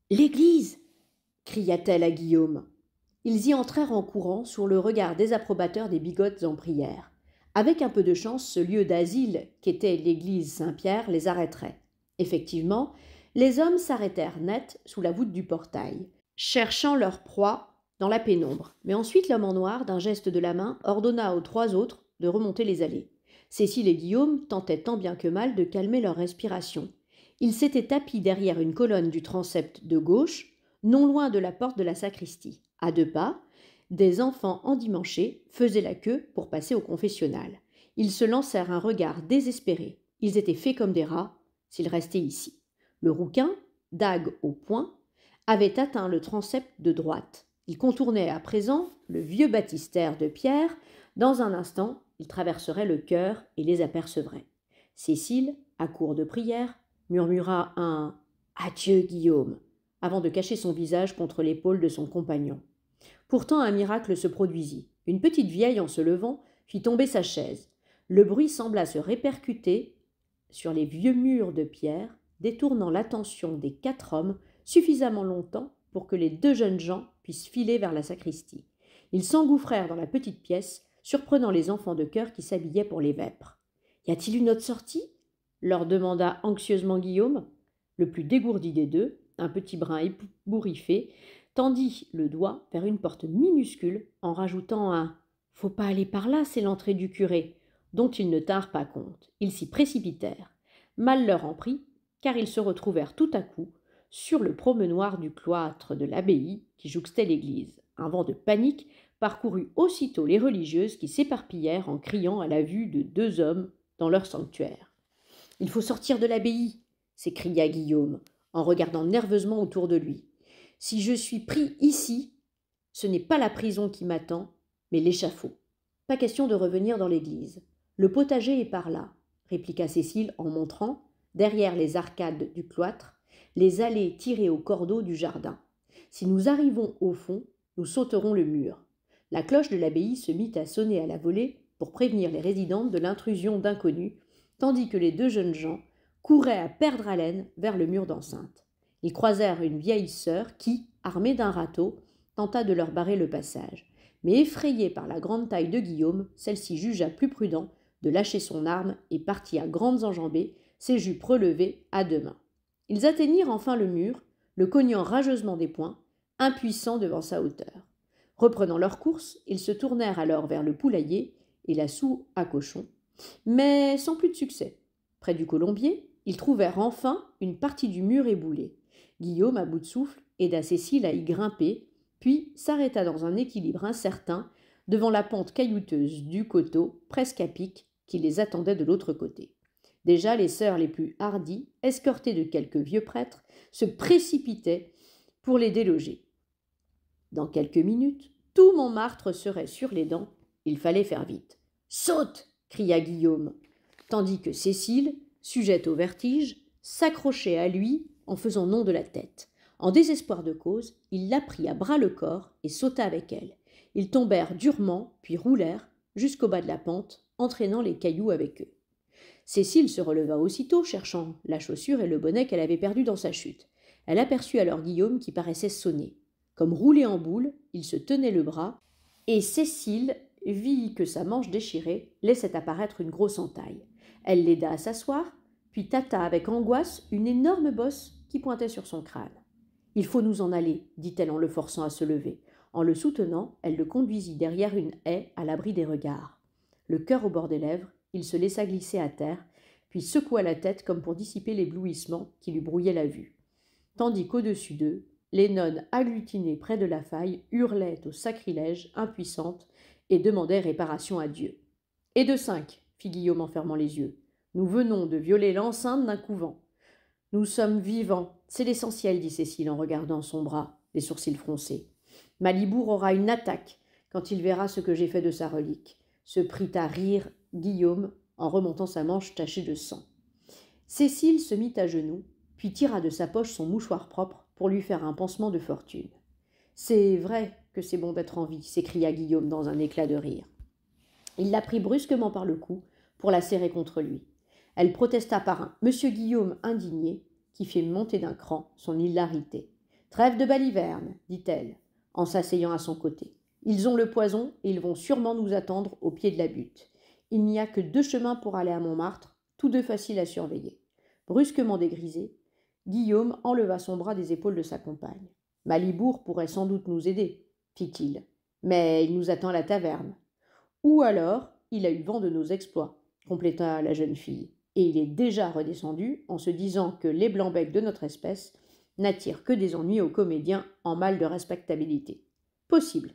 L'église! Cria-t-elle à Guillaume. Ils y entrèrent en courant sous le regard désapprobateur des bigotes en prière. Avec un peu de chance, ce lieu d'asile qu'était l'église Saint-Pierre les arrêterait. Effectivement, les hommes s'arrêtèrent net sous la voûte du portail, cherchant leur proie dans la pénombre. Mais ensuite l'homme en noir, d'un geste de la main, ordonna aux trois autres de remonter les allées. Cécile et Guillaume tentaient tant bien que mal de calmer leur respiration. Ils s'étaient tapis derrière une colonne du transept de gauche, non loin de la porte de la sacristie. À deux pas, des enfants endimanchés faisaient la queue pour passer au confessionnal. Ils se lancèrent un regard désespéré. Ils étaient faits comme des rats s'ils restaient ici. Le rouquin, dague au poing, avait atteint le transept de droite. Il contournait à présent le vieux baptistère de pierre. Dans un instant, il traverserait le chœur et les apercevrait. Cécile, à court de prière, murmura un Adieu, Guillaume, avant de cacher son visage contre l'épaule de son compagnon. Pourtant un miracle se produisit. Une petite vieille, en se levant, fit tomber sa chaise. Le bruit sembla se répercuter sur les vieux murs de pierre, détournant l'attention des quatre hommes suffisamment longtemps pour que les deux jeunes gens puissent filer vers la sacristie. Ils s'engouffrèrent dans la petite pièce, surprenant les enfants de chœur qui s'habillaient pour les vêpres. « Y a-t-il une autre sortie ?» leur demanda anxieusement Guillaume. Le plus dégourdi des deux, un petit brin ébouriffé, tendit le doigt vers une porte minuscule en rajoutant un « Faut pas aller par là, c'est l'entrée du curé », dont ils ne tinrent pas compte. Ils s'y précipitèrent. Mal leur en prit, car ils se retrouvèrent tout à coup sur le promenoir du cloître de l'abbaye qui jouxtait l'église. Un vent de panique parcourut aussitôt les religieuses qui s'éparpillèrent en criant à la vue de deux hommes dans leur sanctuaire. « Il faut sortir de l'abbaye !» s'écria Guillaume, en regardant nerveusement autour de lui. « Si je suis pris ici, ce n'est pas la prison qui m'attend, mais l'échafaud. Pas question de revenir dans l'église. Le potager est par là, » répliqua Cécile en montrant, derrière les arcades du cloître, les allées tirées au cordeau du jardin. Si nous arrivons au fond, nous sauterons le mur. La cloche de l'abbaye se mit à sonner à la volée pour prévenir les résidentes de l'intrusion d'inconnus, tandis que les deux jeunes gens couraient à perdre haleine vers le mur d'enceinte. Ils croisèrent une vieille sœur qui, armée d'un râteau, tenta de leur barrer le passage. Mais effrayée par la grande taille de Guillaume, celle-ci jugea plus prudent de lâcher son arme et partit à grandes enjambées, ses jupes relevées à deux mains. Ils atteignirent enfin le mur, le cognant rageusement des poings, impuissants devant sa hauteur. Reprenant leur course, ils se tournèrent alors vers le poulailler et la soue à cochons, mais sans plus de succès. Près du colombier, ils trouvèrent enfin une partie du mur éboulée. Guillaume, à bout de souffle, aida Cécile à y grimper, puis s'arrêta dans un équilibre incertain devant la pente caillouteuse du coteau, presque à pic, qui les attendait de l'autre côté. Déjà les sœurs les plus hardies, escortées de quelques vieux prêtres, se précipitaient pour les déloger. Dans quelques minutes, tout Montmartre serait sur les dents. Il fallait faire vite. « Saute !» cria Guillaume, tandis que Cécile, sujette au vertige, s'accrochait à lui en faisant nom de la tête. En désespoir de cause, il la prit à bras-le-corps et sauta avec elle. Ils tombèrent durement, puis roulèrent jusqu'au bas de la pente, entraînant les cailloux avec eux. Cécile se releva aussitôt, cherchant la chaussure et le bonnet qu'elle avait perdu dans sa chute. Elle aperçut alors Guillaume qui paraissait sonner. Comme roulé en boule, il se tenait le bras, et Cécile vit que sa manche déchirée laissait apparaître une grosse entaille. Elle l'aida à s'asseoir, puis tâta avec angoisse une énorme bosse qui pointait sur son crâne. « Il faut nous en aller, dit-elle en le forçant à se lever. En le soutenant, elle le conduisit derrière une haie à l'abri des regards. Le cœur au bord des lèvres, il se laissa glisser à terre, puis secoua la tête comme pour dissiper l'éblouissement qui lui brouillait la vue. Tandis qu'au-dessus d'eux, les nonnes agglutinées près de la faille hurlaient au sacrilège, impuissantes, et demandaient réparation à Dieu. « Et de 5, fit Guillaume en fermant les yeux. Nous venons de violer l'enceinte d'un couvent. Nous sommes vivants, c'est l'essentiel, dit Cécile en regardant son bras, les sourcils froncés. Malibourg aura une attaque quand il verra ce que j'ai fait de sa relique. Se prit à rire Guillaume en remontant sa manche tachée de sang. Cécile se mit à genoux, puis tira de sa poche son mouchoir propre pour lui faire un pansement de fortune. « C'est vrai que c'est bon d'être en vie !» s'écria Guillaume dans un éclat de rire. Il la prit brusquement par le cou pour la serrer contre lui. Elle protesta par un « Monsieur Guillaume » indigné, qui fit monter d'un cran son hilarité. Trêve de balivernes, dit-elle, en s'asseyant à son côté. Ils ont le poison et ils vont sûrement nous attendre au pied de la butte. Il n'y a que 2 chemins pour aller à Montmartre, tous 2 faciles à surveiller. Brusquement dégrisé, Guillaume enleva son bras des épaules de sa compagne. Malibourg pourrait sans doute nous aider, fit-il, mais il nous attend à la taverne. Ou alors, il a eu vent de nos exploits, compléta la jeune fille, et il est déjà redescendu en se disant que les blancs-becs de notre espèce n'attirent que des ennuis aux comédiens en mal de respectabilité. Possible.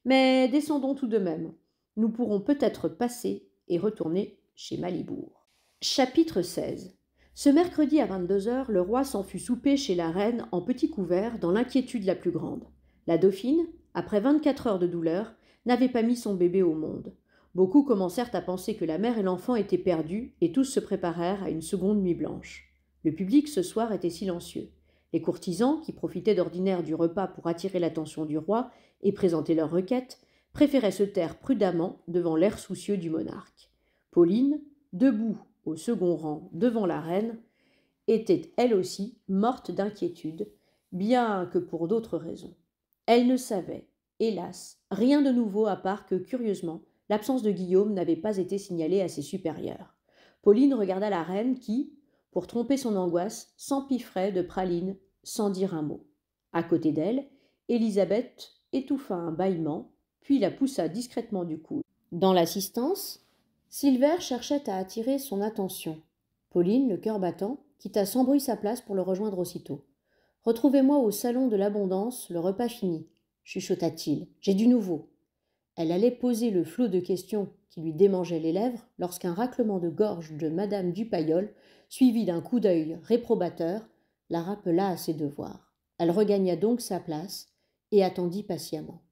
Mais descendons tout de même. Nous pourrons peut-être passer et retourner chez Malibourg. Chapitre 16. Ce mercredi à 22 h, le roi s'en fut souper chez la reine en petit couvert dans l'inquiétude la plus grande. La dauphine, après 24 heures de douleur, n'avait pas mis son bébé au monde. Beaucoup commencèrent à penser que la mère et l'enfant étaient perdus et tous se préparèrent à une seconde nuit blanche. Le public ce soir était silencieux. Les courtisans, qui profitaient d'ordinaire du repas pour attirer l'attention du roi et présenter leurs requêtes, préféraient se taire prudemment devant l'air soucieux du monarque. Pauline, debout au second rang devant la reine, était elle aussi morte d'inquiétude, bien que pour d'autres raisons. Elle ne savait, hélas, rien de nouveau à part que, curieusement, l'absence de Guillaume n'avait pas été signalée à ses supérieurs. Pauline regarda la reine qui, pour tromper son angoisse, s'empiffrait de pralines sans dire un mot. À côté d'elle, Élisabeth étouffa un bâillement, puis la poussa discrètement du coude. Dans l'assistance, Silver cherchait à attirer son attention. Pauline, le cœur battant, quitta sans bruit sa place pour le rejoindre aussitôt. « Retrouvez-moi au salon de l'abondance, le repas fini, » chuchota-t-il. « J'ai du nouveau. » Elle allait poser le flot de questions qui lui démangeaient les lèvres lorsqu'un raclement de gorge de madame Dupaillol, suivi d'un coup d'œil réprobateur, la rappela à ses devoirs. Elle regagna donc sa place et attendit patiemment.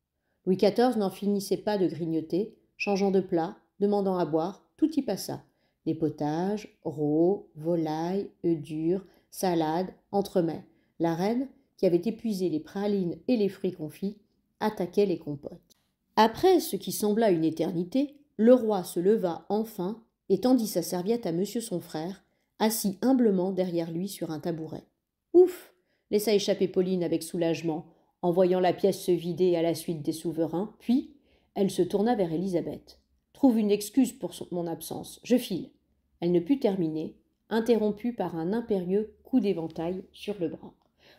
Louis XIV n'en finissait pas de grignoter, changeant de plat, demandant à boire, tout y passa. Les potages, rots, volailles, œufs durs, salades, entremets. La reine, qui avait épuisé les pralines et les fruits confits, attaquait les compotes. Après ce qui sembla une éternité, le roi se leva enfin et tendit sa serviette à monsieur son frère, assis humblement derrière lui sur un tabouret. « Ouf !» laissa échapper Pauline avec soulagement, en voyant la pièce se vider à la suite des souverains, puis elle se tourna vers Élisabeth. « Trouve une excuse pour mon absence, je file. » Elle ne put terminer, interrompue par un impérieux coup d'éventail sur le bras.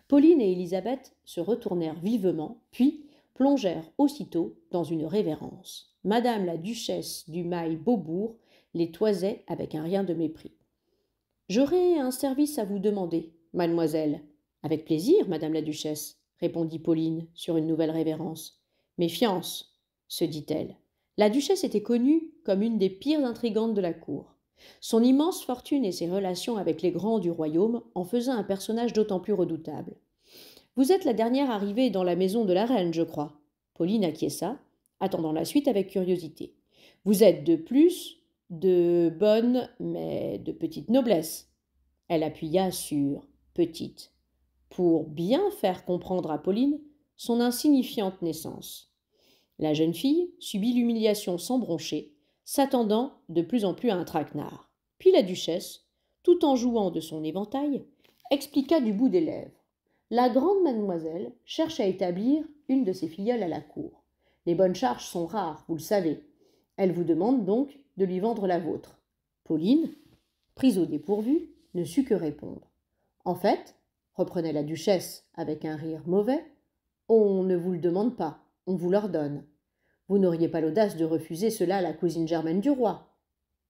Pauline et Élisabeth se retournèrent vivement, puis plongèrent aussitôt dans une révérence. Madame la duchesse du Mail-Beaubourg les toisait avec un rien de mépris. « J'aurais un service à vous demander, mademoiselle. »« Avec plaisir, madame la duchesse, » répondit Pauline sur une nouvelle révérence. « Méfiance, se dit-elle. La duchesse était connue comme une des pires intrigantes de la cour. Son immense fortune et ses relations avec les grands du royaume en faisaient un personnage d'autant plus redoutable. « Vous êtes la dernière arrivée dans la maison de la reine, je crois. » Pauline acquiesça, attendant la suite avec curiosité. « Vous êtes de plus de bonne, mais de petite noblesse. » Elle appuya sur « petite » pour bien faire comprendre à Pauline son insignifiante naissance. La jeune fille subit l'humiliation sans broncher, s'attendant de plus en plus à un traquenard. Puis la duchesse, tout en jouant de son éventail, expliqua du bout des lèvres. La grande mademoiselle cherche à établir une de ses filleules à la cour. Les bonnes charges sont rares, vous le savez. Elle vous demande donc de lui vendre la vôtre. Pauline, prise au dépourvu, ne sut que répondre. En fait, reprenait la duchesse avec un rire mauvais, on ne vous le demande pas, on vous l'ordonne. Vous n'auriez pas l'audace de refuser cela à la cousine germaine du roi.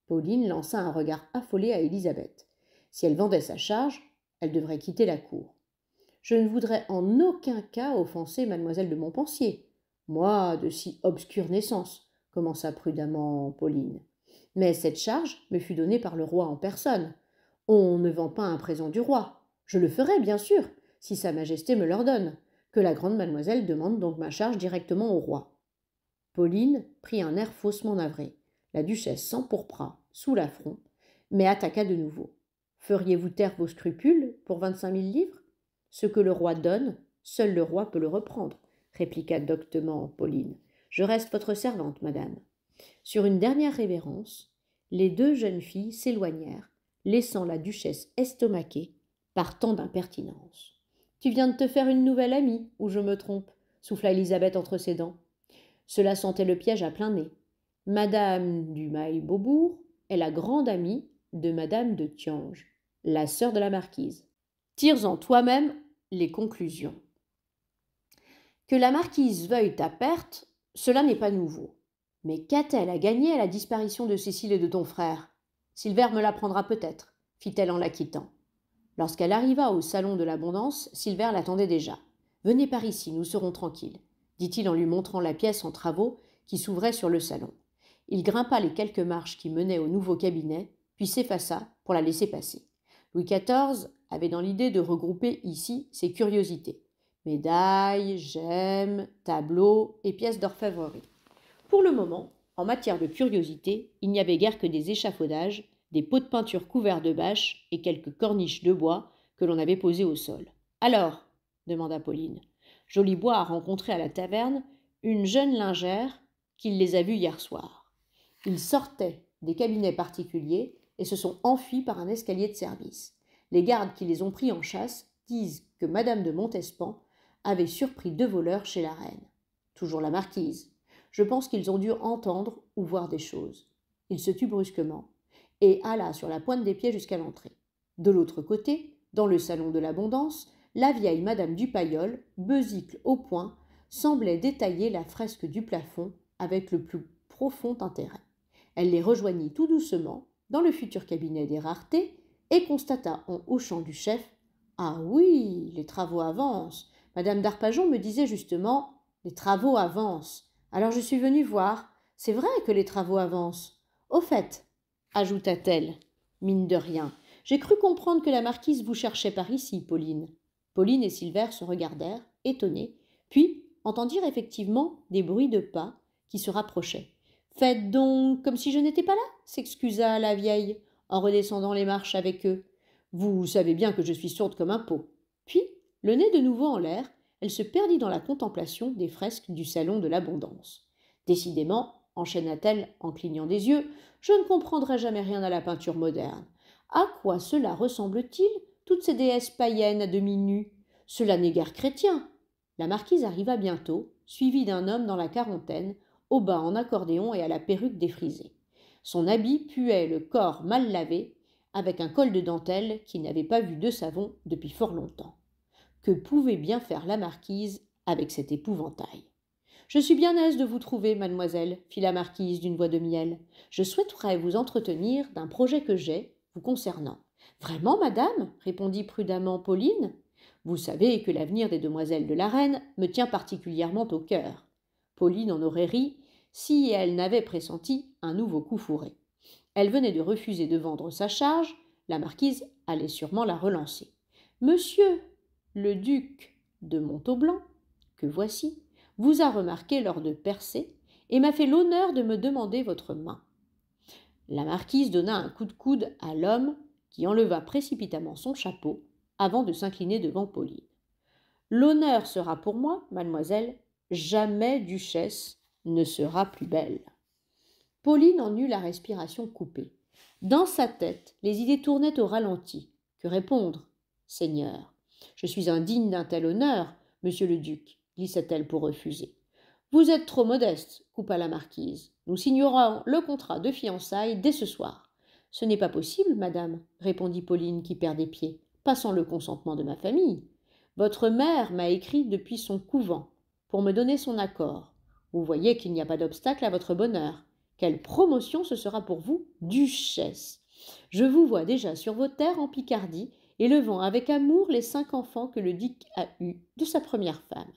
Pauline lança un regard affolé à Élisabeth. Si elle vendait sa charge, elle devrait quitter la cour. Je ne voudrais en aucun cas offenser mademoiselle de Montpensier. Moi, de si obscure naissance, commença prudemment Pauline. Mais cette charge me fut donnée par le roi en personne. On ne vend pas un présent du roi. Je le ferai, bien sûr, si sa majesté me l'ordonne. Que la grande mademoiselle demande donc ma charge directement au roi. Pauline prit un air faussement navré. La duchesse s'empourpra sous l'affront, mais attaqua de nouveau. Feriez-vous taire vos scrupules pour 25 000 livres ? Ce que le roi donne, seul le roi peut le reprendre, répliqua doctement Pauline. Je reste votre servante, madame. Sur une dernière révérence, les 2 jeunes filles s'éloignèrent, laissant la duchesse estomaquée par tant d'impertinence. Tu viens de te faire une nouvelle amie, ou je me trompe, souffla Élisabeth entre ses dents. Cela sentait le piège à plein nez. Madame du Maille-Beaubourg est la grande amie de Madame de Thianges, la sœur de la marquise. Tire-en toi-même les conclusions. Que la marquise veuille ta perte, cela n'est pas nouveau. Mais qu'a-t-elle à gagner à la disparition de Cécile et de ton frère? Silver me l'apprendra peut-être, fit-elle en la quittant. Lorsqu'elle arriva au salon de l'abondance, Silver l'attendait déjà. Venez par ici, nous serons tranquilles, dit-il en lui montrant la pièce en travaux qui s'ouvrait sur le salon. Il grimpa les quelques marches qui menaient au nouveau cabinet, puis s'effaça pour la laisser passer. Louis XIV avait dans l'idée de regrouper ici ses curiosités. Médailles, gemmes, tableaux et pièces d'orfèvrerie. Pour le moment, en matière de curiosité, il n'y avait guère que des échafaudages, des pots de peinture couverts de bâches et quelques corniches de bois que l'on avait posées au sol. « Alors » demanda Pauline. Jolibois a rencontré à la taverne une jeune lingère qu'il les a vus hier soir. Ils sortaient des cabinets particuliers et se sont enfuis par un escalier de service. Les gardes qui les ont pris en chasse disent que Madame de Montespan avait surpris 2 voleurs chez la reine. Toujours la marquise. Je pense qu'ils ont dû entendre ou voir des choses. Il se tut brusquement et alla sur la pointe des pieds jusqu'à l'entrée. De l'autre côté, dans le salon de l'abondance, la vieille Madame Dupaillol, besicle au poing, semblait détailler la fresque du plafond avec le plus profond intérêt. Elle les rejoignit tout doucement dans le futur cabinet des raretés et constata en hochant du chef « Ah oui, les travaux avancent. Madame d'Arpajon me disait justement « Les travaux avancent. Alors je suis venue voir. C'est vrai que les travaux avancent. Au fait, ajouta-t-elle, mine de rien, j'ai cru comprendre que la marquise vous cherchait par ici, Pauline. » Pauline et Silver se regardèrent, étonnés, puis entendirent effectivement des bruits de pas qui se rapprochaient. « Faites donc comme si je n'étais pas là, s'excusa la vieille, en redescendant les marches avec eux. Vous savez bien que je suis sourde comme un pot. Puis, le nez de nouveau en l'air, elle se perdit dans la contemplation des fresques du salon de l'abondance. Décidément, enchaîna-t-elle en clignant des yeux, je ne comprendrai jamais rien à la peinture moderne. À quoi cela ressemble-t-il, toutes ces déesses païennes à demi nues? Cela n'est guère chrétien. La marquise arriva bientôt, suivie d'un homme dans la quarantaine, au bas en accordéon et à la perruque défrisée. Son habit puait le corps mal lavé, avec un col de dentelle qui n'avait pas vu de savon depuis fort longtemps. Que pouvait bien faire la marquise avec cet épouvantail? « Je suis bien aise de vous trouver, mademoiselle, fit la marquise d'une voix de miel. Je souhaiterais vous entretenir d'un projet que j'ai, vous concernant. Vraiment, madame, répondit prudemment Pauline. Vous savez que l'avenir des demoiselles de la reine me tient particulièrement au cœur. Pauline en aurait ri si elle n'avait pressenti un nouveau coup fourré. Elle venait de refuser de vendre sa charge, la marquise allait sûrement la relancer. Monsieur le duc de Montauban, que voici, vous a remarqué lors de Percé et m'a fait l'honneur de me demander votre main. La marquise donna un coup de coude à l'homme qui enleva précipitamment son chapeau avant de s'incliner devant Pauline. L'honneur sera pour moi, mademoiselle, jamais duchesse ne sera plus belle. Pauline en eut la respiration coupée. Dans sa tête, les idées tournaient au ralenti. Que répondre, seigneur? Je suis indigne d'un tel honneur, monsieur le duc, glissa-t-elle pour refuser. Vous êtes trop modeste, coupa la marquise. Nous signerons le contrat de fiançailles dès ce soir. Ce n'est pas possible, madame, répondit Pauline qui perdait pied, pas sans le consentement de ma famille. Votre mère m'a écrit depuis son couvent pour me donner son accord. Vous voyez qu'il n'y a pas d'obstacle à votre bonheur. Quelle promotion ce sera pour vous, duchesse! Je vous vois déjà sur vos terres en Picardie, élevant avec amour les 5 enfants que le duc a eus de sa première femme.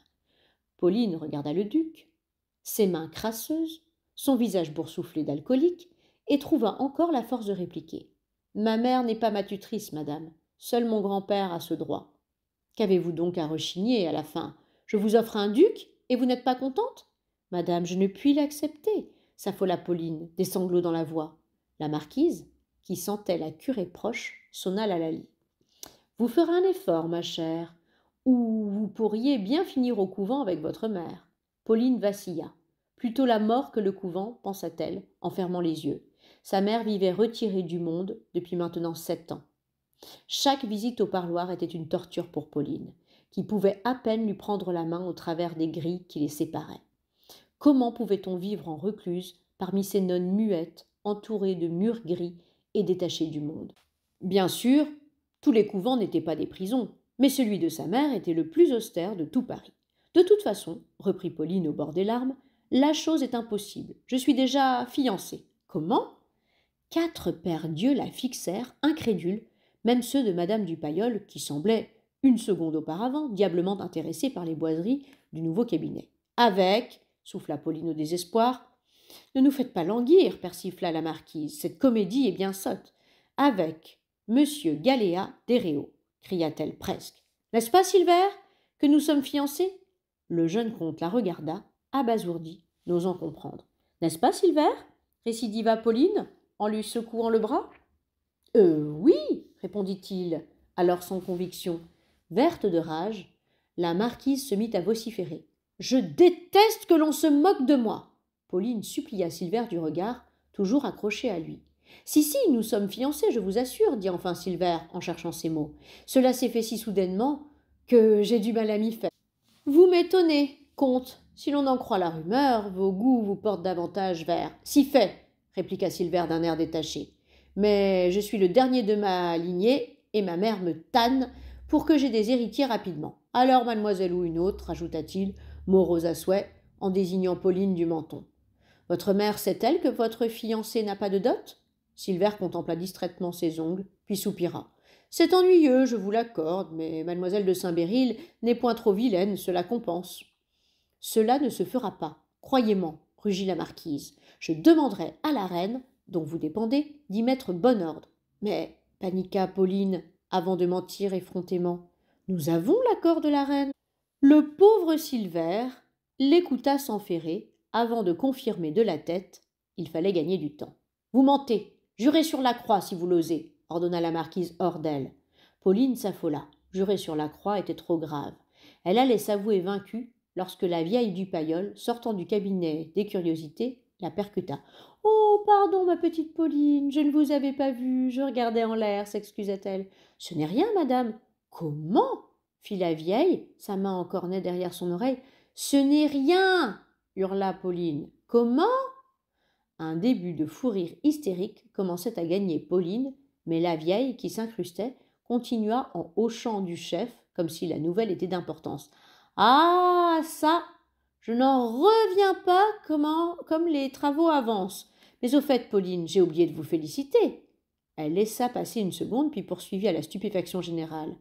Pauline regarda le duc, ses mains crasseuses, son visage boursouflé d'alcoolique, et trouva encore la force de répliquer. Ma mère n'est pas ma tutrice, madame. Seul mon grand-père a ce droit. Qu'avez-vous donc à rechigner à la fin? Je vous offre un duc, et vous n'êtes pas contente? Madame, je ne puis l'accepter, s'affola Pauline, des sanglots dans la voix. La marquise, qui sentait la curée proche, sonna la Lalie. Vous ferez un effort, ma chère, ou vous pourriez bien finir au couvent avec votre mère. Pauline vacilla. Plutôt la mort que le couvent, pensa-t-elle, en fermant les yeux. Sa mère vivait retirée du monde depuis maintenant 7 ans. Chaque visite au parloir était une torture pour Pauline. qui pouvait à peine lui prendre la main au travers des grilles qui les séparaient. Comment pouvait-on vivre en recluse parmi ces nonnes muettes, entourées de murs gris et détachées du monde? Bien sûr, tous les couvents n'étaient pas des prisons, mais celui de sa mère était le plus austère de tout Paris. De toute façon, reprit Pauline au bord des larmes, la chose est impossible. Je suis déjà fiancée. Comment? 4 pères Dieu la fixèrent, incrédules, même ceux de madame du Paillol, qui semblaient, une seconde auparavant, diablement intéressés par les boiseries du nouveau cabinet. Avec, souffla Pauline au désespoir. Ne nous faites pas languir, persifla la marquise, cette comédie est bien sotte. Avec monsieur Galéa d'Héréau, cria-t-elle presque. N'est-ce pas, Silver, que nous sommes fiancés? Le jeune comte la regarda, abasourdi, n'osant comprendre. N'est-ce pas, Silver? Récidiva Pauline, en lui secouant le bras. Oui, répondit-il, alors sans conviction. Verte de rage, la marquise se mit à vociférer. Je déteste que l'on se moque de moi. Pauline supplia Silver du regard, toujours accroché à lui. Si, nous sommes fiancés, je vous assure, dit enfin Silver en cherchant ses mots. Cela s'est fait si soudainement que j'ai du mal à m'y faire. Vous m'étonnez, comte. Si l'on en croit la rumeur, vos goûts vous portent davantage vers. Si fait, répliqua Silver d'un air détaché. Mais je suis le dernier de ma lignée, et ma mère me tanne pour que j'aie des héritiers rapidement. Alors, mademoiselle ou une autre, ajouta-t-il, morose à souhait, en désignant Pauline du menton. Votre mère sait-elle que votre fiancé n'a pas de dot? Silver contempla distraitement ses ongles, puis soupira. C'est ennuyeux, je vous l'accorde, mais mademoiselle de Saint-Béril n'est point trop vilaine, cela compense. Cela ne se fera pas, croyez-moi, rugit la marquise. Je demanderai à la reine, dont vous dépendez, d'y mettre bon ordre. Mais, paniqua Pauline, avant de mentir effrontément, nous avons l'accord de la reine. Le pauvre Silver l'écouta s'enferrer, avant de confirmer de la tête. Il fallait gagner du temps. Vous mentez, jurez sur la croix si vous l'osez, ordonna la marquise hors d'elle. Pauline s'affola. Jurer sur la croix était trop grave. Elle allait s'avouer vaincue lorsque la vieille du Paillol, sortant du cabinet des curiosités, la percuta. Oh, pardon, ma petite Pauline, je ne vous avais pas vue, je regardais en l'air, s'excusa-t-elle. Ce n'est rien, madame. Comment? Fit la vieille, sa main encore née derrière son oreille. Ce n'est rien, hurla Pauline. Comment? Un début de fou rire hystérique commençait à gagner Pauline, mais la vieille, qui s'incrustait, continua en hochant du chef, comme si la nouvelle était d'importance. Ah, ça, je n'en reviens pas comme les travaux avancent. Mais au fait, Pauline, j'ai oublié de vous féliciter. Elle laissa passer une seconde, puis poursuivit à la stupéfaction générale.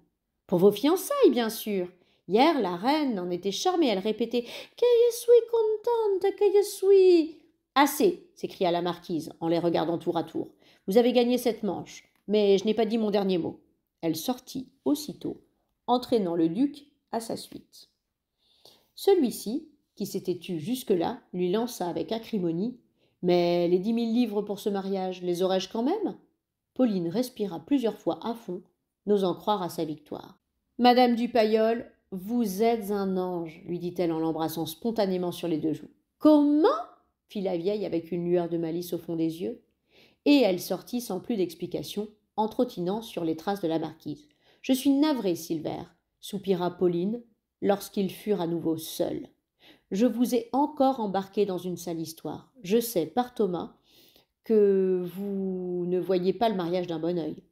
Pour vos fiançailles, bien sûr. Hier, la reine en était charmée. Elle répétait « Que je suis contente, que je suis… » Assez, s'écria la marquise, en les regardant tour à tour. Vous avez gagné cette manche, mais je n'ai pas dit mon dernier mot. Elle sortit aussitôt, entraînant le duc à sa suite. Celui-ci, qui s'était tu jusque-là, lui lança avec acrimonie. Mais les 10 000 livres pour ce mariage, les aurais-je quand même? Pauline respira plusieurs fois à fond, n'osant croire à sa victoire. Madame du Paillol, vous êtes un ange, lui dit-elle en l'embrassant spontanément sur les 2 joues. Comment? Fit la vieille avec une lueur de malice au fond des yeux, et elle sortit sans plus d'explication, en trottinant sur les traces de la marquise. Je suis navrée, Silver, soupira Pauline, lorsqu'ils furent à nouveau seuls. Je vous ai encore embarqué dans une sale histoire. Je sais, par Thomas, que vous ne voyez pas le mariage d'un bon œil.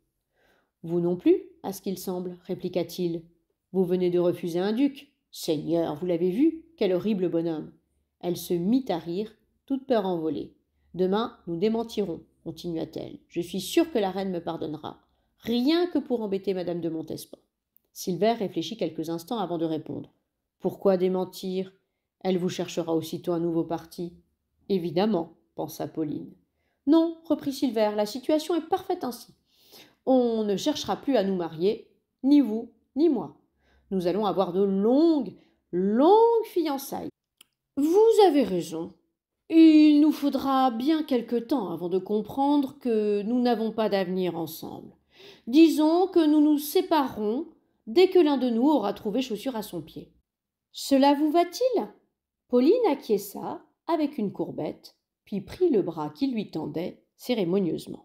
Vous non plus, à ce qu'il semble, répliqua-t-il. Vous venez de refuser un duc. Seigneur, vous l'avez vu, quel horrible bonhomme. Elle se mit à rire, toute peur envolée. Demain, nous démentirons, continua-t-elle. Je suis sûre que la reine me pardonnera. Rien que pour embêter madame de Montespan. Silver réfléchit quelques instants avant de répondre. Pourquoi démentir? Elle vous cherchera aussitôt un nouveau parti. Évidemment, pensa Pauline. Non, reprit Silver, la situation est parfaite ainsi. On ne cherchera plus à nous marier, ni vous, ni moi. Nous allons avoir de longues fiançailles. Vous avez raison. Il nous faudra bien quelque temps avant de comprendre que nous n'avons pas d'avenir ensemble. Disons que nous nous séparerons dès que l'un de nous aura trouvé chaussure à son pied. Cela vous va-t-il? Pauline acquiesça avec une courbette, puis prit le bras qu'il lui tendait cérémonieusement.